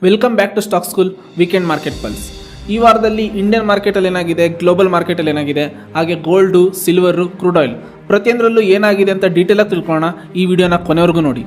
Welcome back to stock school weekend market pulse. ಈ ವಾರದಲ್ಲಿ Indian ಮಾರ್ಕೆಟಲ್ಲಿ ಏನಾಗಿದೆ, ಗ್ಲೋಬಲ್ ಮಾರ್ಕೆಟಲ್ಲಿ ಏನಾಗಿದೆ, ಹಾಗೆ ಗೋಲ್ಡು, ಸಿಲ್ವರು, ಕ್ರೂಡ್ ಆಯಿಲ್ ಪ್ರತಿಯೊಂದರಲ್ಲೂ ಏನಾಗಿದೆ ಅಂತ ಡೀಟೇಲಾಗಿ ತಿಳ್ಕೊಳ್ಳೋಣ. ಈ ವಿಡಿಯೋನ ಕೊನೆವರೆಗೂ ನೋಡಿ.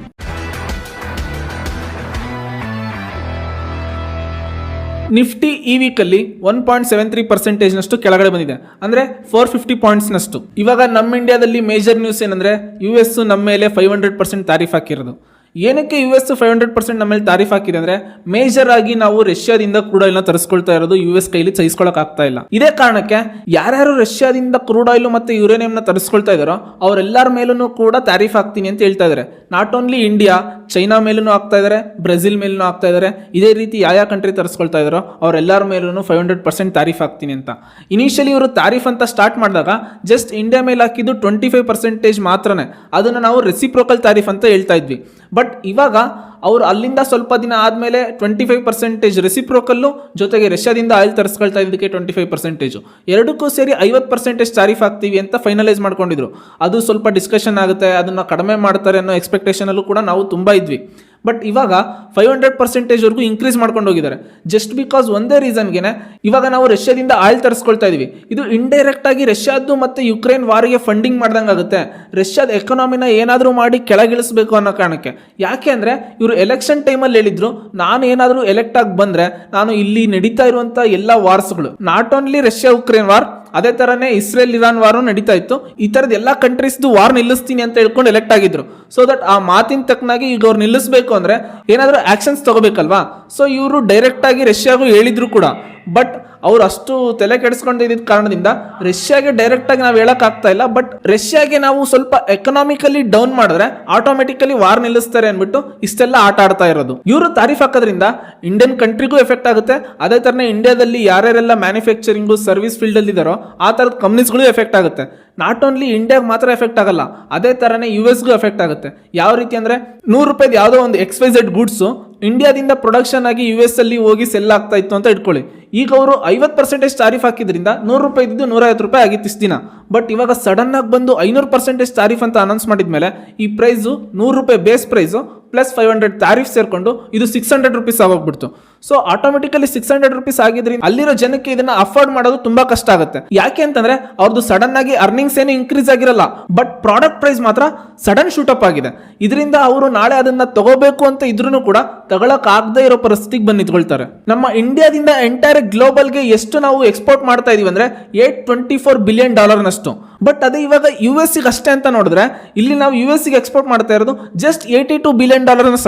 ನಿಫ್ಟಿ ಈ ವೀಕಲ್ಲಿ 1.73% ಕೆಳಗಡೆ ಬಂದಿದೆ, ಅಂದರೆ 450 ಪಾಯಿಂಟ್ಸ್ನಷ್ಟು. ಇವಾಗ ನಮ್ಮ ಇಂಡಿಯಾದಲ್ಲಿ ಮೇಜರ್ ನ್ಯೂಸ್ ಏನಂದರೆ US ನಮ್ಮ ಮೇಲೆ 500% ತಾರೀಫ್ ಹಾಕಿರೋದು. ಏನಕ್ಕೆ US 500% ನಮ್ಮ ಮೇಲೆ ತಾರೀಫ್ ಹಾಕಿದೆ ಅಂದರೆ ಮೇಜರ್ ಆಗಿ ನಾವು ರಷ್ಯಾದಿಂದ ಕ್ರೂಡ್ ಆಯಿಲ್ನ ತರಿಸ್ಕೊಳ್ತಾ ಇರೋದು US ಕೈಲಿ ಸಹಿಸ್ಕೊಳಕ್ ಆಗ್ತಾ ಇಲ್ಲ. ಇದೇ ಕಾರಣಕ್ಕೆ ಯಾರ್ಯಾರು ರಷ್ಯಾದಿಂದ ಕ್ರೂಡ್ ಆಯಿಲ್ ಮತ್ತೆ ಯುರೇನಿಯಂನ ತರಿಸ್ಕೊಳ್ತಾ ಇದಾರೋ ಅವರೆಲ್ಲರ ಮೇಲೂ ಕೂಡ ತಾರೀಫ್ ಹಾಕ್ತೀನಿ ಅಂತ ಹೇಳ್ತಾ ಇದ್ದಾರೆ. ನಾಟ್ ಓನ್ಲಿ ಇಂಡಿಯಾ, ಚೈನಾ ಮೇಲೂ ಆಗ್ತಾ ಇದ್ದಾರೆ, ಬ್ರೆಜಿಲ್ ಮೇಲೂ ಆಗ್ತಾ ಇದ್ದಾರೆ. ಇದೇ ರೀತಿ ಯಾವ ಕಂಟ್ರಿ ತರಿಸ್ಕೊಳ್ತಾ ಇದಾರೋ ಅವರೆಲ್ಲರ ಮೇಲೂ 500% ತಾರೀಫ್ ಹಾಕ್ತೀನಿ ಅಂತ. ಇನಿಷಿಯಲಿ ಇವರು ತಾರೀಫ್ ಅಂತ ಸ್ಟಾರ್ಟ್ ಮಾಡಿದಾಗ ಜಸ್ಟ್ ಇಂಡಿಯಾ ಮೇಲೆ ಹಾಕಿದ್ದು 25% ಮಾತ್ರನೇ. ಅದನ್ನು ನಾವು ರೆಸಿಪ್ರೋಕಲ್ ತಾರೀಫ್ ಅಂತ ಹೇಳ್ತಾ ಇದ್ವಿ. ಬಟ್ ಇವಾಗ ಅವರು ಅಲ್ಲಿಂದ ಸ್ವಲ್ಪ ದಿನ ಆದಮೇಲೆ 25% ರೆಸಿಪ್ರೋಕಲ್ಲು ಜೊತೆಗೆ ರಷ್ಯಾದಿಂದ ಆಯಿಲ್ ತರಿಸ್ಕೊಳ್ತಾ ಇದ್ದಕ್ಕೆ 25%, ಎರಡಕ್ಕೂ ಸೇರಿ 50% ತಾರೀಫ್ ಆಗ್ತೀವಿ ಅಂತ ಫೈನಲೈಸ್ ಮಾಡ್ಕೊಂಡಿದ್ರು. ಅದು ಸ್ವಲ್ಪ ಡಿಸ್ಕಷನ್ ಆಗುತ್ತೆ, ಅದನ್ನು ಕಡಿಮೆ ಮಾಡ್ತಾರೆ ಅನ್ನೋ ಎಕ್ಸ್ಪೆಕ್ಟೇಷನಲ್ಲೂ ಕೂಡ ನಾವು ತುಂಬ ಇದ್ವಿ. ಬಟ್ ಇವಾಗ 500%ವರೆಗೂ ಇನ್ಕ್ರೀಸ್ ಮಾಡ್ಕೊಂಡು ಹೋಗಿದ್ದಾರೆ. ಜಸ್ಟ್ ಬಿಕಾಸ್ ಒಂದೇ ರೀಸನ್ಗೆ ಇವಾಗ ನಾವು ರಷ್ಯಾದಿಂದ ಆಯಿಲ್ ತರಿಸ್ಕೊಳ್ತಾ ಇದೀವಿ. ಇದು ಇಂಡೈರೆಕ್ಟ್ ಆಗಿ ರಷ್ಯಾದ್ದು ಮತ್ತು ಯುಕ್ರೇನ್ ವಾರಿಗೆ ಫಂಡಿಂಗ್ ಮಾಡ್ದಂಗೆ ಆಗುತ್ತೆ. ರಷ್ಯಾದ ಎಕಾನಮಿನ ಏನಾದರೂ ಮಾಡಿ ಕೆಳಗಿಳಿಸಬೇಕು ಅನ್ನೋ ಕಾರಣಕ್ಕೆ. ಯಾಕೆ ಅಂದರೆ ಇವರು ಎಲೆಕ್ಷನ್ ಟೈಮಲ್ಲಿ ಹೇಳಿದ್ರು, ನಾನು ಏನಾದರೂ ಎಲೆಕ್ಟ್ ಆಗಿ ಬಂದರೆ ನಾನು ಇಲ್ಲಿ ನಡೀತಾ ಇರುವಂಥ ಎಲ್ಲ ವಾರ್ಸ್ಗಳು, not only Russia Ukraine war, ಅದೇ ಥರನೇ ಇಸ್ರೇಲ್ ಇರಾನ್ ವಾರು ನಡೀತಾ ಇತ್ತು. ಈ ಥರದ್ದು ಎಲ್ಲ ಕಂಟ್ರೀಸ್ದು ವಾರ್ ನಿಲ್ಲಿಸ್ತೀನಿ ಅಂತ ಹೇಳ್ಕೊಂಡು ಎಲೆಕ್ಟ್ ಆಗಿದ್ರು. ಸೊ ದಟ್ ಆ ಮಾತಿನ ತಕ್ಕನಾಗಿ ಈಗ ಅವ್ರು ನಿಲ್ಲಿಸಬೇಕು ಅಂದರೆ ಏನಾದರೂ ಆ್ಯಕ್ಷನ್ಸ್ ತಗೋಬೇಕಲ್ವಾ. ಸೊ ಇವರು ಡೈರೆಕ್ಟಾಗಿ ರಷ್ಯಾಗೂ ಹೇಳಿದ್ರು ಕೂಡ. ಬಟ್ ಅವ್ರು ಅಷ್ಟು ತಲೆ ಕೆಡಿಸ್ಕೊಂಡಿದ್ದ ಕಾರಣದಿಂದ ರಷ್ಯಾಗೆ ಡೈರೆಕ್ಟಾಗಿ ನಾವು ಹೇಳೋಕ್ಕಾಗ್ತಾ ಇಲ್ಲ. ಬಟ್ ರಷ್ಯಾಗೆ ನಾವು ಸ್ವಲ್ಪ ಎಕನಾಮಿಕಲಿ ಡೌನ್ ಮಾಡಿದ್ರೆ ಆಟೋಮೆಟಿಕಲಿ ವಾರ್ ನಿಲ್ಲಿಸ್ತಾರೆ ಅಂದ್ಬಿಟ್ಟು ಇಷ್ಟೆಲ್ಲ ಆಟ ಆಡ್ತಾ ಇರೋದು. ಇವರು ತಾರೀಫ್ ಹಾಕೋದ್ರಿಂದ ಇಂಡಿಯನ್ ಕಂಟ್ರಿಗೂ ಎಫೆಕ್ಟ್ ಆಗುತ್ತೆ. ಅದೇ ಥರನೇ ಇಂಡಿಯಾದಲ್ಲಿ ಯಾರ್ಯಾರೆಲ್ಲ ಮ್ಯಾನುಫ್ಯಾಕ್ಚರಿಂಗು ಸರ್ವಿಸ್ ಫೀಲ್ಡಲ್ಲಿ ಇದ್ದಾರೋ ಆ ಥರದ ಕಂಪ್ನೀಸ್ಗಳು ಎಫೆಕ್ಟ್ ಆಗುತ್ತೆ. ನಾಟ್ ಓನ್ಲಿ ಇಂಡಿಯಾಗೆ ಮಾತ್ರ ಎಫೆಕ್ಟ್ ಆಗಲ್ಲ, ಅದೇ ಥರನೇ US ಗೂ ಎಫೆಕ್ಟ್ ಆಗುತ್ತೆ. ಯಾವ ರೀತಿ ಅಂದರೆ ₹100 ಯಾವುದೋ ಒಂದು XYZ ಗೂಡ್ಸು ಇಂಡಿಯಾದಿಂದ ಪ್ರೊಡಕ್ಷನ್ ಆಗಿ US ಅಲ್ಲಿ ಹೋಗಿ ಸೆಲ್ ಆಗ್ತಾ ಇತ್ತು ಅಂತ ಇಟ್ಕೊಳ್ಳಿ. ಈಗ ಅವರು 50% ತಾರೀಫ್ ಹಾಕಿದ್ರಿಂದ ₹100 ಇದ್ದು ₹150 ಆಗಿತ್ತು ಇಷ್ಟು ದಿನ. ಬಟ್ ಇವಾಗ ಸಡನ್ ಆಗಿ ಬಂದು 500% ತಾರೀಫ್ ಅಂತ ಅನೌನ್ಸ್ ಮಾಡಿದ್ಮೇಲೆ ಈ ಪ್ರೈಸು ₹100 ಬೇಸ್ ಪ್ರೈಸು ಪ್ಲಸ್ 500 ತಾರೀಫ್ ಸೇರ್ಕೊಂಡು ಇದು ₹600 ಆಗೋಗ್ಬಿಡ್ತು. ಸೊ ಆಟೋಮೆಟಿಕಲಿ ₹600 ಆಗಿದ್ರಿಂದ ಅಲ್ಲಿರೋ ಜನಕ್ಕೆ ಇದನ್ನ ಅಫೋರ್ಡ್ ಮಾಡೋದು ತುಂಬಾ ಕಷ್ಟ ಆಗುತ್ತೆ. ಯಾಕೆ ಅಂತಂದ್ರೆ ಅವ್ರದ್ದು ಸಡನ್ ಆಗಿ ಅರ್ನಿಂಗ್ಸ್ ಏನು ಇನ್ಕ್ರೀಸ್ ಆಗಿರಲ್ಲ, ಬಟ್ ಪ್ರಾಡಕ್ಟ್ ಪ್ರೈಸ್ ಮಾತ್ರ ಸಡನ್ ಶೂಟಪ್ ಆಗಿದೆ. ಇದರಿಂದ ಅವರು ನಾಳೆ ಅದನ್ನ ತಗೋಬೇಕು ಅಂತ ಇದ್ರೂ ಕೂಡ ತಗೊಳಕ್ ಆಗದೆ ಇರೋ ಪರಿಸ್ಥಿತಿಗೆ ಬಂದು ನಿಂತ್ಕೊಳ್ತಾರೆ. ನಮ್ಮ ಇಂಡಿಯಾದಿಂದ ಎಂಟೈರ್ ಗ್ಲೋಬಲ್ಗೆ ಎಷ್ಟು ನಾವು ಎಕ್ಸ್ಪೋರ್ಟ್ ಮಾಡ್ತಾ ಇದೀವಿ ಅಂದ್ರೆ $824 ಬಿಲಿಯನ್ ನಷ್ಟು. ಬಟ್ ಅದೇ ಇವಾಗ US ಗೆ ಅಷ್ಟೇ ಅಂತ ನೋಡಿದ್ರೆ ಇಲ್ಲಿ ನಾವು US ಗೆ ಎಕ್ಸ್ಪೋರ್ಟ್ ಮಾಡ್ತಾ ಇರೋದು ಜಸ್ಟ್ $82 ಬಿಲಿಯನ್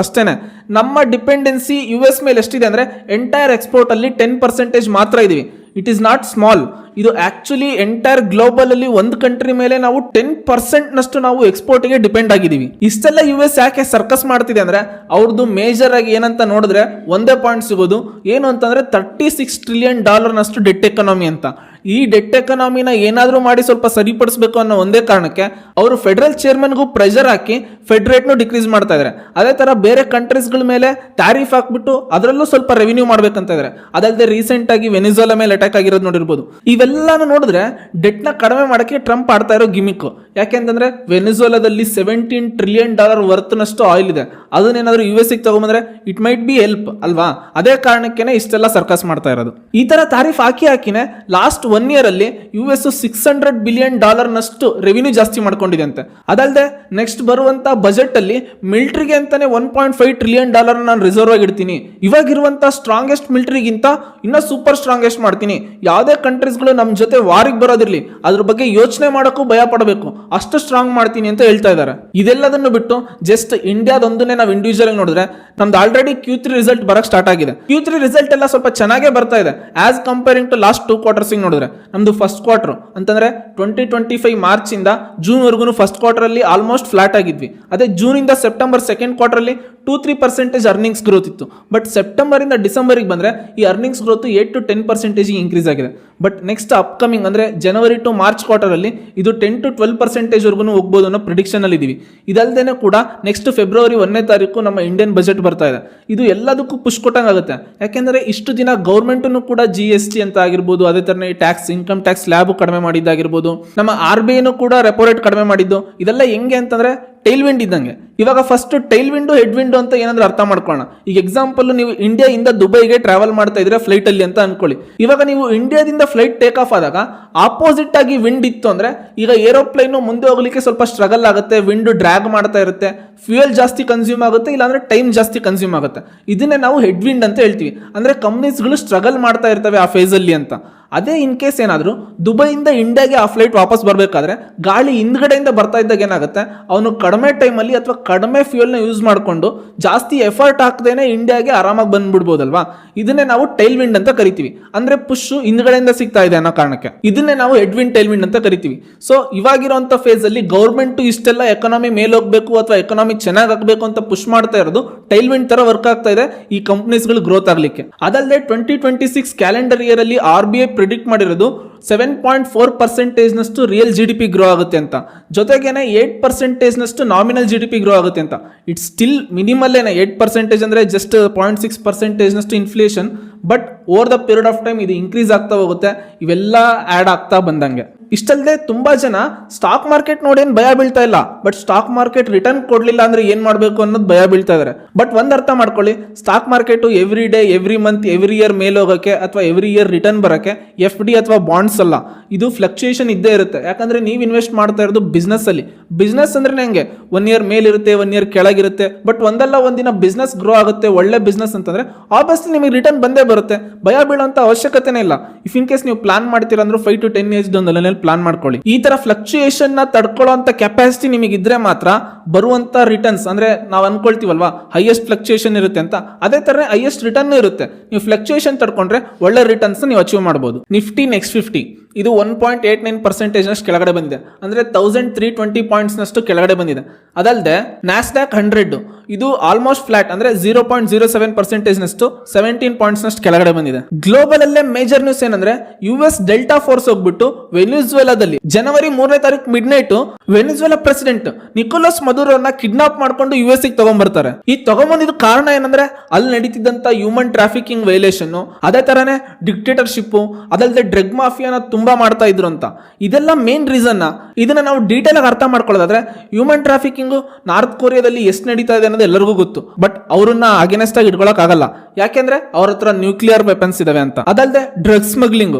ಅಷ್ಟೇನೆ. ನಮ್ಮ ಡಿಪೆಂಡೆನ್ಸಿ US ಮೇಲೆ ಎಷ್ಟಿದೆ ಅಂದ್ರೆ ಎಂಟೈರ್ ಎಕ್ಸ್ಪೋರ್ಟ್ ಅಲ್ಲಿ 10% ಮಾತ್ರ ಇದೀವಿ. It is not small. ಇದು ಆಕ್ಚುಲಿ ಎಂಟೈರ್ ಗ್ಲೋಬಲ್ ಅಲ್ಲಿ ಒಂದು ಕಂಟ್ರಿ ಮೇಲೆ ನಾವು 10% ನಾವು ಎಕ್ಸ್ಪೋರ್ಟ್ಗೆ ಡಿಪೆಂಡ್ ಆಗಿದ್ದೀವಿ. ಇಷ್ಟೆಲ್ಲ US ಯಾಕೆ ಸರ್ಕಸ್ ಮಾಡ್ತಿದೆ ಅಂದ್ರೆ ಅವ್ರದ್ದು ಮೇಜರ್ ಆಗಿ ಏನಂತ ನೋಡಿದ್ರೆ ಒಂದೇ ಪಾಯಿಂಟ್ ಸಿಗೋದು ಏನು ಅಂತಂದ್ರೆ $36 ಟ್ರಿಲಿಯನ್ ನಷ್ಟು ಡೆಟ್ ಎಕಾನಮಿ ಅಂತ. ಈ ಡೆಟ್ ಎಕಾನಮಿನ ಏನಾದರೂ ಮಾಡಿ ಸ್ವಲ್ಪ ಸರಿಪಡಿಸಬೇಕು ಅನ್ನೋ ಒಂದೇ ಕಾರಣಕ್ಕೆ ಅವರು ಫೆಡರಲ್ ಚೇರ್ಮನ್ಗೂ ಪ್ರೆಷರ್ ಹಾಕಿ ಫೆಡ್ ರೇಟ್ನು ಡಿಕ್ರೀಸ್ ಮಾಡ್ತಾ ಇದ್ದಾರೆ. ಅದೇ ಥರ ಬೇರೆ ಕಂಟ್ರೀಸ್ಗಳ ಮೇಲೆ ಟ್ಯಾರಿಫ್ ಹಾಕ್ಬಿಟ್ಟು ಅದರಲ್ಲೂ ಸ್ವಲ್ಪ ರೆವಿನ್ಯೂ ಮಾಡ್ಬೇಕಂತ ಇದ್ದಾರೆ. ಅದಲ್ಲದೆ ರೀಸೆಂಟ್ ಆಗಿ ವೆನಿಜುವೆಲಾ ಮೇಲೆ ಅಟ್ಯಾಕ್ ಆಗಿರೋದು ನೋಡಿರ್ಬೋದು. ಇವೆಲ್ಲಾನು ನೋಡಿದ್ರೆ ಡೆಟ್ನ ಕಡಿಮೆ ಮಾಡೋಕ್ಕೆ ಟ್ರಂಪ್ ಆಡ್ತಾ ಇರೋ ಗಿಮಿಕ್. ಯಾಕೆಂತಂದ್ರೆ ವೆನಿಜುವೆಲಾದಲ್ಲಿ $17 ಟ್ರಿಲಿಯನ್ ವರ್ತ್ನಷ್ಟು ಆಯಿಲ್ ಇದೆ. ಅದನ್ನೇನಾದ್ರೂ US ಗೆ ತಗೊಂಬಂದ್ರೆ ಇಟ್ ಮೈಟ್ ಬಿ ಹೆಲ್ಪ್ ಅಲ್ವಾ. ಅದೇ ಕಾರಣಕ್ಕೆ ಇಷ್ಟೆಲ್ಲ ಸರ್ಕಸ್ ಮಾಡ್ತಾ ಇರೋದು. ಈ ತರ ತಾರೀಫ್ ಹಾಕಿನೇ ಲಾಸ್ಟ್ 1 year ಅಲ್ಲಿ US $600 ಬಿಲಿಯನ್ ನಷ್ಟು ರೆವಿನ್ಯೂ ಜಾಸ್ತಿ ಮಾಡ್ಕೊಂಡಿದೆ ಅಂತೆ. ಅದಲ್ಲದೆ ನೆಕ್ಸ್ಟ್ ಬರುವಂತ ಬಜೆಟ್ ಅಲ್ಲಿ ಮಿಲಿಟರಿಗೆ ಅಂತಾನೆ $1.5 ಟ್ರಿಲಿಯನ್ ನಾನು ರಿಸರ್ವ್ ಆಗಿ ಇಡ್ತೀನಿ. ಇವಾಗಿರುವಂತ ಸ್ಟ್ರಾಂಗೆಸ್ಟ್ ಮಿಲಿಟರಿಗಿಂತ ಇನ್ನೂ ಸೂಪರ್ ಸ್ಟ್ರಾಂಗೆಸ್ಟ್ ಮಾಡ್ತೀನಿ. ಯಾವುದೇ ಕಂಟ್ರೀಸ್ಗಳು ನಮ್ಮ ಜೊತೆ ವಾರಿಗೆ ಬರೋದಿರ್ಲಿ ಅದ್ರ ಬಗ್ಗೆ ಯೋಚನೆ ಮಾಡೋಕ್ಕೂ ಭಯ ಪಡಬೇಕು, ಅಷ್ಟು ಸ್ಟ್ರಾಂಗ್ ಮಾಡ್ತೀನಿ ಅಂತ ಹೇಳ್ತಾ ಇದ್ದಾರೆ. ಇದೆಲ್ಲದನ್ನು ಬಿಟ್ಟು ಜಸ್ಟ್ ಇಂಡಿಯಾದೊಂದನ್ನೇ ನಾವು ಇಂಡಿವಿಜುವಲ್ ಆಗಿ ನೋಡಿದ್ರೆ ನಮ್ದು ಆಲ್ರೆಡಿ Q3 ರಿಸಲ್ಟ್ ಬರಕ್ ಸ್ಟಾರ್ಟ್ ಆಗಿದೆ. Q3 ರಿಸಲ್ಟ್ ಎಲ್ಲ ಸ್ವಲ್ಪ ಚೆನ್ನಾಗೇ ಬರ್ತಾ ಇದೆ as comparing to last 2 quarters ನೋಡಿದ್ರೆ. ನಮ್ದು ಫಸ್ಟ್ ಕ್ವಾರ್ಟರ್ ಅಂತಂದ್ರೆ 2025 ಮಾರ್ಚ್ ಇಂದ ಜೂನ್ ವರೆಗೂ ಫಸ್ಟ್ ಕ್ವಾರ್ಟರ್ ಅಲ್ಲಿ ಆಲ್ಮೋಸ್ಟ್ ಫ್ಲಾಟ್ ಆಗಿದ್ವಿ. ಅದೇ ಜೂನ್ ಇಂದ ಸೆಪ್ಟೆಂಬರ್ ಸೆಕೆಂಡ್ ಕ್ವಾರ್ಟರ್ ಅಲ್ಲಿ 2-3% ಅರ್ನಿಂಗ್ಸ್ ಗ್ರೋತ್ ಇತ್ತು. ಬಟ್ ಸೆಪ್ಟೆಂಬರ್ ಇಂದ ಡಿಸೆಂಬರ್ಗೆ ಬಂದ್ರೆ ಈ ಅರ್ನಿಂಗ್ಸ್ ಗ್ರೋತ್ 8-10% ಇನ್ಕ್ರೀಸ್ ಆಗಿದೆ. ಬಟ್ ನೆಕ್ಸ್ಟ್ ಅಪ್ಕಮಿಂಗ್ ಅಂದ್ರೆ ಜನವರಿ ಟು ಮಾರ್ಚ್ ಕ್ವಾರ್ಟರ್ ಅಲ್ಲಿ ಇದು 10-12% ವರೆಗೂ ಹೋಗ್ಬೋದು ಅನ್ನೋ ಪ್ರಿಡಿಕ್ಷನ್ ಅಲ್ಲಿ ಇದೀವಿ. ಇದಲ್ದೇನೆ ಕೂಡ ನೆಕ್ಸ್ಟ್ ಫೆಬ್ರವರಿ 1ನೇ ತಾರೀಕು ನಮ್ಮ ಇಂಡಿಯನ್ ಬಜೆಟ್ ಬರ್ತಾ ಇದೆ. ಇದು ಎಲ್ಲದಕ್ಕೂ ಪುಷ್ ಕೊಟ್ಟಂಗೆ ಆಗುತ್ತೆ. ಯಾಕೆಂದ್ರೆ ಇಷ್ಟು ದಿನ ಗೌರ್ಮೆಂಟನ್ನು ಕೂಡ GST ಅಂತ ಆಗಿರ್ಬೋದು, ಅದೇ ತರನೇ ಟ್ಯಾಕ್ಸ್ ಇನ್ಕಮ್ ಟ್ಯಾಕ್ಸ್ ಸ್ಲ್ಯಾಬ್ ಕಡಿಮೆ ಮಾಡಿದ್ದಾಗಿರ್ಬೋದು, ನಮ್ಮ RBI ಕೂಡ ರೆಪೋ ರೇಟ್ ಕಡಿಮೆ ಮಾಡಿದ್ದು. ಇದೆಲ್ಲ ಹೆಂಗೆ ಅಂತಂದ್ರೆ ಟೈಲ್ ವಿಂಡ್ ಇದ್ದಂಗೆ. ಇವಾಗ first tail wind head wind ಅಂತ ಏನಾದ್ರೂ ಅರ್ಥ ಮಾಡ್ಕೊಳ್ಳೋಣ. ಈಗ ಎಕ್ಸಾಂಪಲ್ ನೀವು ಇಂಡಿಯಾದಿಂದ ದುಬೈಗೆ ಟ್ರಾವೆಲ್ ಮಾಡ್ತಾ ಇದ್ರೆ ಫ್ಲೈಟ್ ಅಲ್ಲಿ ಅಂತ ಅನ್ಕೊಳ್ಳಿ. ಇವಾಗ ನೀವು ಇಂಡಿಯಾದಿಂದ ಫ್ಲೈಟ್ ಟೇಕ್ ಆಫ್ ಆದಾಗ ಆಪೋಸಿಟ್ ಆಗಿ ವಿಂಡ್ ಇತ್ತು ಅಂದ್ರೆ ಈಗ ಏರೋಪ್ಲೇನ್ ಮುಂದೆ ಹೋಗ್ಲಿಕ್ಕೆ ಸ್ವಲ್ಪ ಸ್ಟ್ರಗಲ್ ಆಗುತ್ತೆ, ವಿಂಡ್ ಡ್ರ್ಯಾಗ್ ಮಾಡ್ತಾ ಇರುತ್ತೆ, ಫ್ಯೂಯಲ್ ಜಾಸ್ತಿ ಕನ್ಸ್ಯೂಮ್ ಆಗುತ್ತೆ, ಇಲ್ಲಾಂದ್ರೆ ಟೈಮ್ ಜಾಸ್ತಿ ಕನ್ಸ್ಯೂಮ್ ಆಗುತ್ತೆ. ಇದನ್ನೇ ನಾವು ಹೆಡ್ ವಿಂಡ್ ಅಂತ ಹೇಳ್ತೀವಿ. ಅಂದ್ರೆ ಕಂಪ್ನೀಸ್ಗಳು ಸ್ಟ್ರಗಲ್ ಮಾಡ್ತಾ ಇರ್ತವೆ ಆ ಫೇಸ್ ಅಲ್ಲಿ ಅಂತ. ಅದೇ ಇನ್ ಕೇಸ್ ಏನಾದರೂ ದುಬೈಯಿಂದ ಇಂಡಿಯಾಗೆ ಆ ಫ್ಲೈಟ್ ವಾಪಸ್ ಬರಬೇಕಾದ್ರೆ ಗಾಳಿ ಹಿಂದ್ಗಡೆಯಿಂದ ಬರ್ತಾ ಇದ್ದಾಗ ಏನಾಗುತ್ತೆ, ಅವನು ಕಡಿಮೆ ಟೈಮಲ್ಲಿ ಅಥವಾ ಕಡಿಮೆ ಫ್ಯೂಯಲ್ನ ಯೂಸ್ ಮಾಡಿಕೊಂಡು ಜಾಸ್ತಿ ಎಫರ್ಟ್ ಹಾಕದೇನೆ ಇಂಡಿಯಾಗೆ ಆರಾಮಾಗಿ ಬಂದ್ಬಿಡ್ಬೋದಲ್ವಾ. ಇದನ್ನೇ ನಾವು ಟೈಲ್ ವಿಂಡ್ ಅಂತ ಕರಿತೀವಿ. ಅಂದ್ರೆ ಪುಷ್ ಹಿಂದ್ಗಡೆಯಿಂದ ಸಿಗ್ತಾ ಇದೆ ಅನ್ನೋ ಕಾರಣಕ್ಕೆ ಇದನ್ನೇ ನಾವು ಹೆಡ್ ವಿಂಡ್ ಟೈಲ್ ವಿಂಡ್ ಅಂತ ಕರಿತೀವಿ. ಸೊ ಇವಾಗಿರುವಂತ ಫೇಸ್ ಅಲ್ಲಿ ಗೌರ್ಮೆಂಟ್ ಇಷ್ಟೆಲ್ಲ ಎಕಾನಮಿ ಮೇಲೆ ಹೋಗ್ಬೇಕು ಅಥವಾ ಎಕಾನಮಿ ಚೆನ್ನಾಗಿ ಆಗಬೇಕು ಅಂತ ಪುಷ್ ಮಾಡ್ತಾ ಇರೋದು ಟೈಲ್ ವಿಂಡ್ ತರ ವರ್ಕ್ ಆಗ್ತಾ ಇದೆ ಈ ಕಂಪ್ನೀಸ್ಗಳು ಗ್ರೋತ್ ಆಗ್ಲಿಕ್ಕೆ. ಅದಲ್ಲದೆ 2026 ಕ್ಯಾಲೆಂಡರ್ ಇಯರ್ ಅಲ್ಲಿ RBI ಪ್ರಿಡಿಕ್ಟ್ ಮಾಡಿರೋದು 7.4% ನಷ್ಟು ರಿಯಲ್ GDP ಗ್ರೋ ಆಗುತ್ತೆ ಅಂತ, ಜೊತೆಗೇನೆ 8% ನಷ್ಟು ನಾಮಿನಲ್ GDP ಗ್ರೋ ಆಗುತ್ತೆ ಅಂತ. ಇಟ್ಸ್ ಸ್ಟಿಲ್ ಮಿನಿಮಲ್ ಏನ 8% ಅಂದ್ರೆ ಜಸ್ಟ್ 0.6% ನಷ್ಟು inflation. But over the period of time ಇದು ಇನ್ಕ್ರೀಸ್ ಆಗ್ತಾ ಹೋಗುತ್ತೆ, ಇವೆಲ್ಲ ಆಡ್ ಆಗ್ತಾ ಬಂದಂಗೆ. ಇಷ್ಟಲ್ಲದೆ ತುಂಬಾ ಜನ ಸ್ಟಾಕ್ ಮಾರ್ಕೆಟ್ ನೋಡಿ ಏನ್ ಭಯ ಬೀಳ್ತಾ ಇಲ್ಲ, ಬಟ್ ಸ್ಟಾಕ್ ಮಾರ್ಕೆಟ್ ರಿಟರ್ನ್ ಕೊಡ್ಲಿಲ್ಲ ಅಂದ್ರೆ ಏನ್ ಮಾಡ್ಬೇಕು ಅನ್ನೋದು ಭಯ ಬೀಳ್ತಾ ಇದಾರೆ. ಬಟ್ ಒಂದ್ ಅರ್ಥ ಮಾಡ್ಕೊಳ್ಳಿ, stock market every day, every month, every year ಮೇಲೆ ಹೋಗಕ್ಕೆ ಅಥವಾ ಎವ್ರಿ ಇಯರ್ ರಿಟರ್ನ್ ಬರಕ್ಕೆ FD ಅಥವಾ ಬಾಂಡ್ಸ್ ಅಲ್ಲ, ಇದು ಫ್ಲಕ್ಚುಯೇಷನ್ ಇದ್ದೇ ಇರುತ್ತೆ. ಯಾಕಂದ್ರೆ ನೀವು ಇನ್ವೆಸ್ಟ್ ಮಾಡ್ತಾ ಇರೋದು ಬಿಸ್ನೆಸ್ ಅಲ್ಲಿ. ಬಿಸ್ನೆಸ್ ಅಂದ್ರೆ ಹೆಂಗೆ, 1 ಇಯರ್ ಮೇಲಿರುತ್ತೆ, 1 ಇಯರ್ ಕೆಳಗಿರುತ್ತೆ. ಬಟ್ ಒಂದಲ್ಲ ಒಂದಿನ ಬಿಸ್ನೆಸ್ ಗ್ರೋ ಆಗುತ್ತೆ, ಒಳ್ಳೆ ಬಿಸ್ನೆಸ್ ಅಂತಂದ್ರೆ ಆಬ್ವಿಯಸ್ಲಿ ನಿಮಗೆ ರಿಟರ್ನ್ ಬಂದೇ ಬರುತ್ತೆ, ಭಯ ಬೀಳುವಂತ ಅವಶ್ಯಕತೆನೇ ಇಲ್ಲ. ಇಫ್ ಇನ್ ಕೇಸ್ ನೀವು ಪ್ಲಾನ್ ಮಾಡ್ತೀರಾ ಅಂದ್ರೆ 5 to 10 years ಡೌನ್ ಪ್ಲಾನ್ ಮಾಡ್ಕೊಳ್ಳಿ. ಈ ತರ ಫ್ಲಕ್ಚುಯೇಷನ್ ನ ತಡ್ಕೊಳ್ಳುವಂತ ಕೆಪಾಸಿಟಿ ನಿಮಗೆ ಇದ್ರೆ ಮಾತ್ರ ಬರುವಂತ ರಿಟರ್ನ್ಸ್, ಅಂದ್ರೆ ನಾವು ಅನ್ಕೊಳ್ತೀವಲ್ವಾ ಹೈಯೆಸ್ಟ್ ಫ್ಲಕ್ಚುಯೇಷನ್ ಇರುತ್ತೆ ಅಂತ, ಅದೇ ತರ ಹೈಯೆಸ್ಟ್ ರಿಟರ್ನ್ ಇರುತ್ತೆ. ನೀವು ಫ್ಲಕ್ಚುಯೇಷನ್ ತಡ್ಕೊಂಡ್ರೆ ಒಳ್ಳೆ ರಿಟರ್ನ್ಸ್ ನೀವು ಅಚೀವ್ ಮಾಡಬಹುದು. ನಿಫ್ಟಿ ನೆಕ್ಸ್ಟ್ 50 ಇದು 1.89% ನಷ್ಟು ಕೆಳಗಡೆ ಬಂದಿದೆ, ಅಂದ್ರೆ 1320 ಪಾಯಿಂಟ್ಸ್ ನಷ್ಟು ಕೆಳಗಡೆ ಬಂದಿದೆ. ಅದಲ್ಲದೆ ನ್ಯಾಸ್ಡ್ಯಾಕ್ 100 ಇದು ಆಲ್ಮೋಸ್ಟ್ ಫ್ಲಾಟ್, ಅಂದ್ರೆ 0.07% ನಷ್ಟು 17 ಪಾಯಿಂಟ್ಸ್ ನಷ್ಟು ಕೆಳಗಡೆ ಬಂದಿದೆ. ಗ್ಲೋಬಲ್ ಅಲ್ಲೇ ಮೇಜರ್ ನ್ಯೂಸ್ ಏನಂದ್ರೆ US ಡೆಲ್ಟಾ ಫೋರ್ಸ್ ಹೋಗ್ಬಿಟ್ಟು ವೆನಿಜುವೆಲಾದಲ್ಲಿ ಜನವರಿ 3ನೇ ತಾರೀಕು midnight Venezuela president Nicolas ಮದುರೋನ ಕಿಡ್ನಾಪ್ ಮಾಡ್ಕೊಂಡು US ಗೆ ತಗೊಂಡ್ಬರ್ತಾರೆ. ಈ ತಗೊಂಬಂದಿದ್ದು ಕಾರಣ ಏನಂದ್ರೆ ಅಲ್ಲಿ ನಡೀತಿದ್ದಂತ ಹ್ಯೂಮನ್ ಟ್ರಾಫಿಕಿಂಗ್ ವೈಲೇಷನ್, ಅದೇ ತರನೇ ಡಿಕ್ಟೇಟರ್ಶಿಪ್, ಅದಲ್ಲದೆ ಡ್ರಗ್ ಮಾಫಿಯಾನ ತುಂಬಾ ಮಾಡ್ತಾ ಇದ್ರು ಅಂತ. ಇದೆಲ್ಲ ಮೇನ್ ರೀಸನ್. ಇದನ್ನ ನಾವು ಡೀಟೇಲ್ ಆಗಿ ಅರ್ಥ ಮಾಡ್ಕೊಳ್ಳೋದಾದ್ರೆ ಹ್ಯೂಮನ್ ಟ್ರಾಫಿಕಿಂಗ್ ನಾರ್ತ್ ಕೊರಿಯಾದಲ್ಲಿ ಎಷ್ಟು ನಡೀತಾ ಇದೆ ಅನ್ನೋದು ಎಲ್ಲರಿಗೂ ಗೊತ್ತು. ಬಟ್ ಅವ್ರನ್ನ ಅಗೇನೆಸ್ಟ್ ಆಗಿ ಇಟ್ಕೊಳಕ್ ಆಗಲ್ಲ, ಯಾಕೆಂದ್ರೆ ಅವ್ರ ಹತ್ರ ನ್ಯೂಕ್ಲಿಯರ್ ವೆಪನ್ಸ್ ಇದಾವೆ ಅಂತ. ಅದಲ್ಲದೆ ಡ್ರಗ್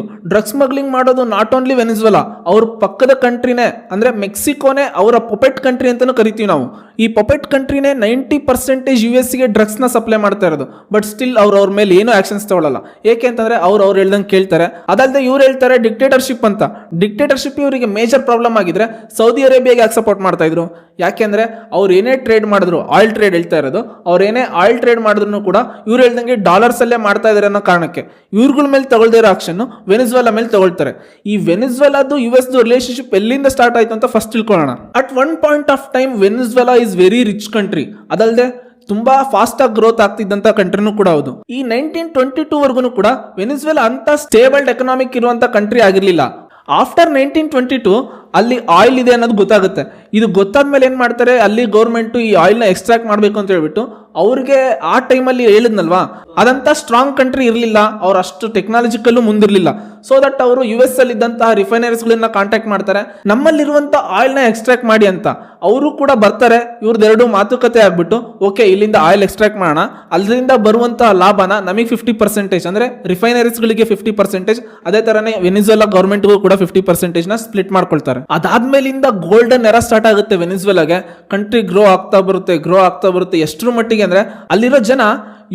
ಸ್ಮಗ್ಲಿಂಗ್ ಮಾಡೋದು ನಾಟ್ ಓನ್ಲಿ ವೆನಿಜುವೆಲಾ, ಅವ್ರ ಪಕ್ಕದ ಕಂಟ್ರಿನೇ ಅಂದ್ರೆ ಮೆಕ್ಸಿಕೋನೇ ಅವರ ಪೊಪೆಟ್ ಕಂಟ್ರಿ ಅಂತಾನು ಕರಿತೀವಿ ನಾವು. ಈ ಪೊಪೆಟ್ ಕಂಟ್ರಿನೇ 90% US ಗೆ ಡ್ರಗ್ಸ್ ನ ಸಪ್ಲೈ ಮಾಡ್ತಾ ಇರೋದು. ಬಟ್ ಸ್ಟಿಲ್ ಅವ್ರ ಮೇಲೆ ಏನು ಆಕ್ಷನ್ಸ್ ತಗೊಳ್ಳಲ್ಲ, ಏಕೆ ಅಂತಂದ್ರೆ ಅವ್ರು ಹೇಳ್ದಂಗೆ ಕೇಳ್ತಾರೆ. ಅದಲ್ಲದೆ ಇವ್ರು ಹೇಳ್ತಾರೆ ಡಿಕ್ಟೇಟರ್ಶಿಪ್ ಅಂತ. ಡಿಕ್ಟೇಟರ್ಶಿಪ್ ಇವರಿಗೆ ಮೇಜರ್ ಪ್ರಾಬ್ಲಮ್ ಆಗಿದ್ರೆ ಸೌದಿ ಅರೇಬಿಯಾಗೆ ಯಾಕೆ ಸಪೋರ್ಟ್ ಮಾಡ್ತಾ ಇದ್ರು, ಯಾಕೆಂದ್ರೆ ಅವ್ರು ಏನೇ ಟ್ರೇಡ್ ಮಾಡಿದ್ರು, ಆಯಿಲ್ ಟ್ರೇಡ್ ಹೇಳ್ತಾ ಇರೋದು, ಅವ್ರು ಏನೇ ಆಯಿಲ್ ಟ್ರೇಡ್ ಮಾಡಿದ್ರು ಕೂಡ ಇವ್ರು ಹೇಳ್ದಂಗೆ ಡಾಲರ್ಸ್ ಅಲ್ಲೇ ಮಾಡ್ತಾ ಇದಾರೆ ಅನ್ನೋ ಕಾರಣಕ್ಕೆ ಇವ್ರಗಳ ಮೇಲೆ ತಗೊಳ್ದೇ ಇರೋ ಆಕ್ಷನ್ ವೆನಿಜುವೆಲಾ ಮೇಲೆ ತಗೊಳ್ತಾರೆ. ಈ ವೆನಿಜುವೆಲಾದು US ರಿಲೇಶನ್ಶಿಪ್ ಎಲ್ಲಿಂದ ಸ್ಟಾರ್ಟ್ ಆಯ್ತು ಅಂತ ಫಸ್ಟ್ ತಿಳ್ಕೊಳ್ಳೋಣ. At one point of time Venezuela is very rich country, ಅದಲ್ಲದೆ ತುಂಬಾ ಫಾಸ್ಟ್ ಆಗಿ ಗ್ರೋತ್ ಆಗ್ತಿದ್ದಂತ ಕಂಟ್ರಿನೂ ಕೂಡ ಹೌದು. ಈ 1922 ವರ್ಗು ಕೂಡ ವೆನಿಜುವೆಲಾ ಅಂತ ಸ್ಟೇಬಲ್ಡ್ ಎಕನಾಮಿಕ್ ಇರುವಂತ ಕಂಟ್ರಿ ಆಗಿರ್ಲಿಲ್ಲ. ಆಫ್ಟರ್ 1922 ಅಲ್ಲಿ ಆಯಿಲ್ ಇದೆ ಅನ್ನೋದು ಗೊತ್ತಾಗುತ್ತೆ. ಇದು ಗೊತ್ತಾದ್ಮೇಲೆ ಏನ್ ಮಾಡ್ತಾರೆ, ಅಲ್ಲಿ ಗೌರ್ಮೆಂಟ್ ಈ ಆಯಿಲ್ ನ ಎಕ್ಸ್ಟ್ರಾಕ್ಟ್ ಮಾಡಬೇಕು ಅಂತ ಹೇಳ್ಬಿಟ್ಟು ಅವ್ರಿಗೆ ಆ ಟೈಮಲ್ಲಿ ಹೇಳಿದ್ನಲ್ವಾ, ಅದಂತ ಸ್ಟ್ರಾಂಗ್ ಕಂಟ್ರಿ ಇರಲಿಲ್ಲ, ಅವ್ರು ಅಷ್ಟು ಟೆಕ್ನಾಲಜಿಕಲ್ಲೂ ಮುಂದಿರಲಿಲ್ಲ. ಸೊ ದಟ್ ಅವರು US ಅಲ್ಲಿ ಇದ್ದಂತಹ ರಿಫೈನರೀಸ್ಗಳನ್ನ ಕಾಂಟ್ಯಾಕ್ಟ್ ಮಾಡ್ತಾರೆ, ನಮ್ಮಲ್ಲಿರುವಂತ ಆಯಿಲ್ ನ ಎಕ್ಸ್ಟ್ರಾಕ್ಟ್ ಮಾಡಿ ಅಂತ. ಅವರು ಕೂಡ ಬರ್ತಾರೆ, ಇವ್ರದ್ದೆರಡು ಮಾತುಕತೆ ಆಗ್ಬಿಟ್ಟು ಓಕೆ ಇಲ್ಲಿಂದ ಆಯಿಲ್ ಎಕ್ಸ್ಟ್ರಾಕ್ಟ್ ಮಾಡೋಣ, ಅದರಿಂದ ಬರುವಂತಹ ಲಾಭನ ನಮಗೆ 50% ಅಂದ್ರೆ ರಿಫೈನರೀಸ್ಗಳಿಗೆ 50%, ಅದೇ ತರನೇ ವೆನಿಜುವೆಲಾ ಗೌರ್ಮೆಂಟ್ಗೂ ಕೂಡ 50% ನ ಸ್ಪ್ಲಿಟ್ ಮಾಡ್ಕೊಳ್ತಾರೆ. ಅದಾದ್ಮೇಲಿಂದ ಗೋಲ್ಡನ್ ಎರಾ ಸ್ಟಾರ್ಟ್ ಆಗುತ್ತೆ ವೆನಿಜುವೆಲಾಗೆ. ಕಂಟ್ರಿ ಗ್ರೋ ಆಗ್ತಾ ಬರುತ್ತೆ. ಎಷ್ಟರ ಮಟ್ಟಿಗೆ ಅಂದ್ರೆ ಅಲ್ಲಿರೋ ಜನ